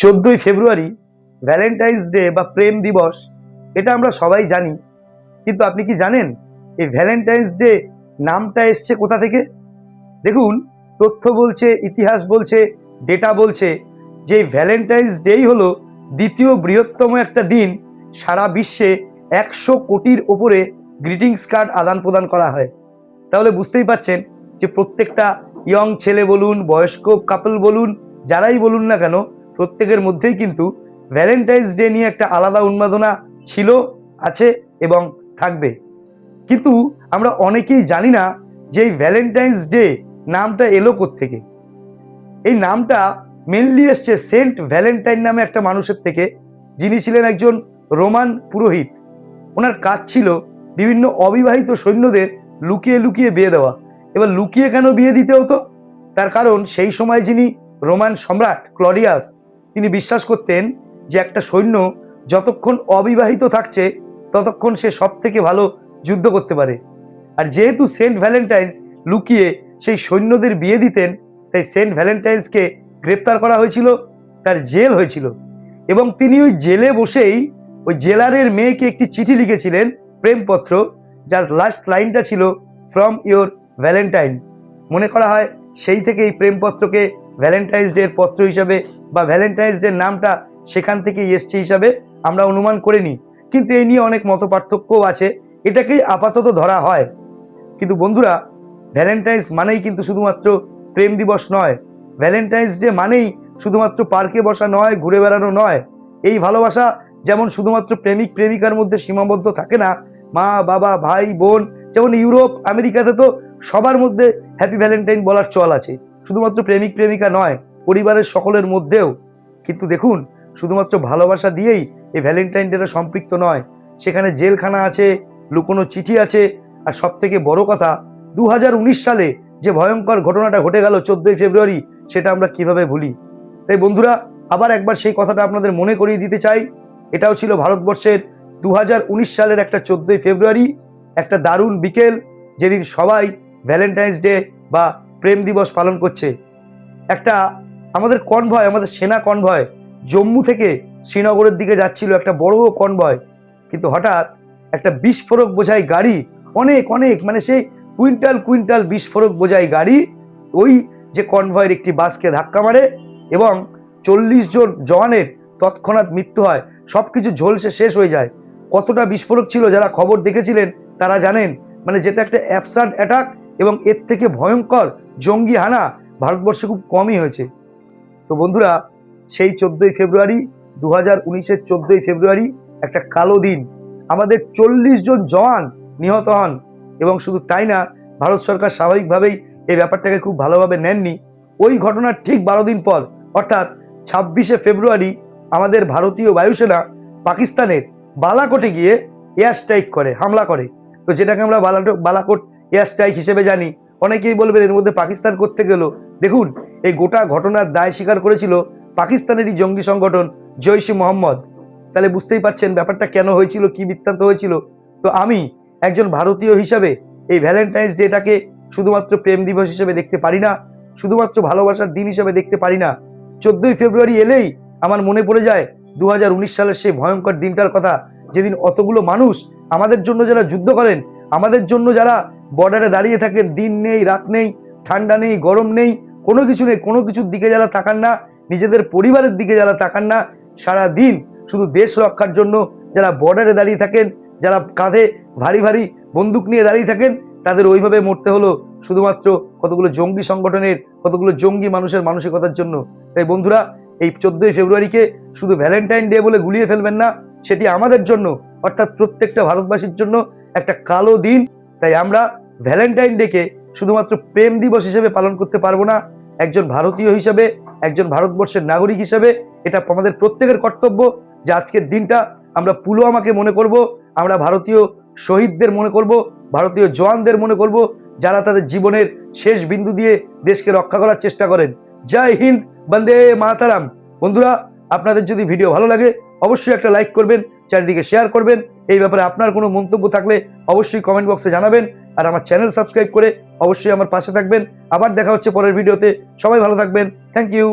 14 ফেব্রুয়ারি Valentine's day বা প্রেম দিবস, এটা আমরা সবাই জানি। কিন্তু আপনি কি জানেন এই ভ্যালেন্টাইন্স ডে নামটা এসছে কোথা থেকে? দেখুন, তথ্য বলছে, ইতিহাস বলছে, ডেটা বলছে যে ভ্যালেন্টাইন্স ডেই হলো দ্বিতীয় বৃহত্তম একটা দিন। সারা বিশ্বে 100 কোটির ওপরে গ্রিটিংস কার্ড আদান প্রদান করা হয়। তাহলে বুঝতেই পাচ্ছেন যে প্রত্যেকটা ইয়ং ছেলে বলুন, বয়স্ক কাপল বলুন, যারাই বলুন না কেন, প্রত্যেকের মধ্যেই কিন্তু ভ্যালেন্টাইন্স ডে নিয়ে একটা আলাদা উন্মাদনা ছিল, আছে এবং থাকবে। কিন্তু আমরা অনেকেই জানি না যে এই ভ্যালেন্টাইন্স ডে নামটা এলো কোত্থেকে। এই নামটা মেনলি এসছে সেন্ট ভ্যালেন্টাইন নামে একটা মানুষের থেকে, যিনি ছিলেন একজন রোমান পুরোহিত। ওনার কাজ ছিল বিভিন্ন অবিবাহিত সৈন্যদের লুকিয়ে লুকিয়ে বিয়ে দেওয়া। এবার লুকিয়ে কেন বিয়ে দিতে হতো? তার কারণ সেই সময় যিনি রোমান সম্রাট ক্লডিয়াস, তিনি বিশ্বাস করতেন যে একটা সৈন্য যতক্ষণ অবিবাহিত থাকছে ততক্ষণ সে সব থেকে ভালো যুদ্ধ করতে পারে। আর যেহেতু সেন্ট ভ্যালেন্টাইন্স লুকিয়ে সেই সৈন্যদের বিয়ে দিতেন, তাই সেন্ট ভ্যালেন্টাইন্সকে গ্রেপ্তার করা হয়েছিল, তার জেল হয়েছিল। এবং তিনি ওই জেলে বসেই ওই জেলারের মেয়েকে একটি চিঠি লিখেছিলেন, প্রেমপত্র, যার লাস্ট লাইনটা ছিল ফ্রম ইয়োর ভ্যালেন্টাইন। মনে করা হয় সেই থেকে এই প্রেমপত্রকে ভ্যালেন্টাইন্স ডে এর পত্র হিসাবে বা ভ্যালেন্টাইন্স ডে নামটা সেখান থেকেই এসছে হিসাবে আমরা অনুমান করে নিই। কিন্তু এই নিয়ে অনেক মত পার্থক্যও আছে, এটাকেই আপাতত ধরা হয়। কিন্তু বন্ধুরা, ভ্যালেন্টাইন্স মানেই কিন্তু শুধুমাত্র প্রেম দিবস নয়। ভ্যালেন্টাইন্স ডে মানেই শুধুমাত্র পার্কে বসা নয়, ঘুরে বেড়ানো নয়। এই ভালোবাসা যেমন শুধুমাত্র প্রেমিক প্রেমিকার মধ্যে সীমাবদ্ধ থাকে না, মা বাবা ভাই বোন, যেমন ইউরোপ আমেরিকাতে তো সবার মধ্যে হ্যাপি ভ্যালেন্টাইন বলার চল আছে, শুধুমাত্র প্রেমিক প্রেমিকা নয়, পরিবারের সকলের মধ্যেও। কিন্তু দেখুন, শুধুমাত্র ভালোবাসা দিয়েই এই ভ্যালেন্টাইন ডেটা সম্পৃক্ত নয়। সেখানে জেলখানা আছে, লুকোনো চিঠি আছে, আর সব থেকে বড় কথা, 2019 সালে যে ভয়ঙ্কর ঘটনাটা ঘটে গেল 14 ফেব্রুয়ারি, সেটা আমরা কিভাবে ভুলি? তাই বন্ধুরা, আবার একবার সেই কথাটা আপনাদের মনে করিয়ে দিতে চাই। এটাও ছিল ভারতবর্ষের 2019 সালের একটা 14 ফেব্রুয়ারি, একটা দারুণ বিকেল, যেদিন সবাই ভ্যালেন্টাইন্স ডে বা প্রেম দিবস পালন করছে। একটা আমাদের কনভয়, আমাদের সেনা কনভয় জম্মু থেকে শ্রীনগরের দিকে যাচ্ছিল, একটা বড় কনভয়। কিন্তু হঠাৎ একটা বিস্ফোরক বোঝাই গাড়ি, অনেক অনেক মানে সেই কুইন্টাল কুইন্টাল বিস্ফোরক বোঝাই গাড়ি ওই যে কনভয়ের একটি বাসকে ধাক্কা মারে এবং 40 জন জওয়ানের তৎক্ষণাৎ মৃত্যু হয়। সবকিছু ঝলসে শেষ হয়ে যায়। কতটা বিস্ফোরক ছিল, যারা খবর দেখেছিলেন তারা জানেন। মানে যেটা একটা অ্যাবসার্ড অ্যাটাক, এবং এর থেকে ভয়ঙ্কর জঙ্গি হানা ভারতবর্ষে খুব কমই হয়েছে। তো বন্ধুরা, সেই 14 ফেব্রুয়ারি, 2019-এর 14 ফেব্রুয়ারি একটা কালো দিন। আমাদের 40 জন জওয়ান নিহত হন। এবং শুধু তাই না, ভারত সরকার স্বাভাবিকভাবেই এই ব্যাপারটাকে খুব ভালোভাবে নেননি। ওই ঘটনার ঠিক 12 দিন পর, অর্থাৎ 26 ফেব্রুয়ারি, আমাদের ভারতীয় বায়ুসেনা পাকিস্তানের বালাকোটে গিয়ে এয়ার স্ট্রাইক করে, হামলা করে। তো যেটাকে আমরা বালাকোট এয়ার স্ট্রাইক হিসেবে জানি। অনেকেই বলবেন এর মধ্যে পাকিস্তান করতে গেল। দেখুন, এই গোটা ঘটনার দায় স্বীকার করেছিল পাকিস্তানেরই জঙ্গি সংগঠন জৈশ-ই মোহাম্মদ। তাহলে বুঝতেই পারছেন ব্যাপারটা কেন হয়েছিল, কি বৃত্তান্ত হয়েছিল। তো আমি একজন ভারতীয় হিসাবে এই ভ্যালেন্টাইন্স ডেটাকে শুধুমাত্র প্রেম দিবস হিসেবে দেখতে পারি না, শুধুমাত্র ভালোবাসার দিন হিসেবে দেখতে পারি না। 14 ফেব্রুয়ারি এলেই আমার মনে পড়ে যায় 2019 সালের সেই ভয়ঙ্কর দিনটার কথা, যেদিন অতগুলো মানুষ আমাদের জন্য যারা যুদ্ধ করেন, আমাদের জন্য যারা বর্ডারে দাঁড়িয়ে থাকেন, দিন নেই রাত নেই, ঠান্ডা নেই গরম নেই, কোনো কিছু নেই, কোনো কিছুর দিকে যারা তাকান না, নিজেদের পরিবারের দিকে যারা তাকান না, সারা দিন শুধু দেশ রক্ষার জন্য যারা বর্ডারে দাঁড়িয়ে থাকেন, যারা কাঁধে ভারী ভারী বন্দুক নিয়ে দাঁড়িয়ে থাকেন, তাদের ওইভাবে মরতে হলো শুধুমাত্র কতগুলো জঙ্গি সংগঠনের, কতগুলো জঙ্গি মানুষের মানসিকতার জন্য। তাই বন্ধুরা, এই 14 ফেব্রুয়ারিকে শুধু ভ্যালেন্টাইন ডে বলে গুলিয়ে ফেলবেন না। সেটি আমাদের জন্য, অর্থাৎ প্রত্যেকটা ভারতবাসীর জন্য একটা কালো দিন। তাই আমরা ভ্যালেন্টাইন ডেকে শুধুমাত্র প্রেম দিবস হিসেবে পালন করতে পারবো না। একজন ভারতীয় হিসাবে, একজন ভারতবর্ষের নাগরিক হিসাবে এটা আমাদের প্রত্যেকের কর্তব্য যে আজকের দিনটা আমরা পুলওয়ামাকে মনে করব, আমরা ভারতীয় শহীদদের মনে করব, ভারতীয় জওয়ানদের মনে করব, যারা তাদের জীবনের শেষ বিন্দু দিয়ে দেশকে রক্ষা করার চেষ্টা করেন। জয় হিন্দ, বন্দে মাতারাম। বন্ধুরা, আপনাদের যদি ভিডিও ভালো লাগে অবশ্যই একটা লাইক করবেন, চারিদিকে শেয়ার করবেন। এই ব্যাপারে আপনার কোনো মন্তব্য থাকলে অবশ্যই কমেন্ট বক্সে জানাবেন। আর আমার চ্যানেল সাবস্ক্রাইব করে অবশ্যই আমার পাশে থাকবেন। আবার দেখা হচ্ছে পরের ভিডিওতে। সবাই ভালো থাকবেন। Thank you.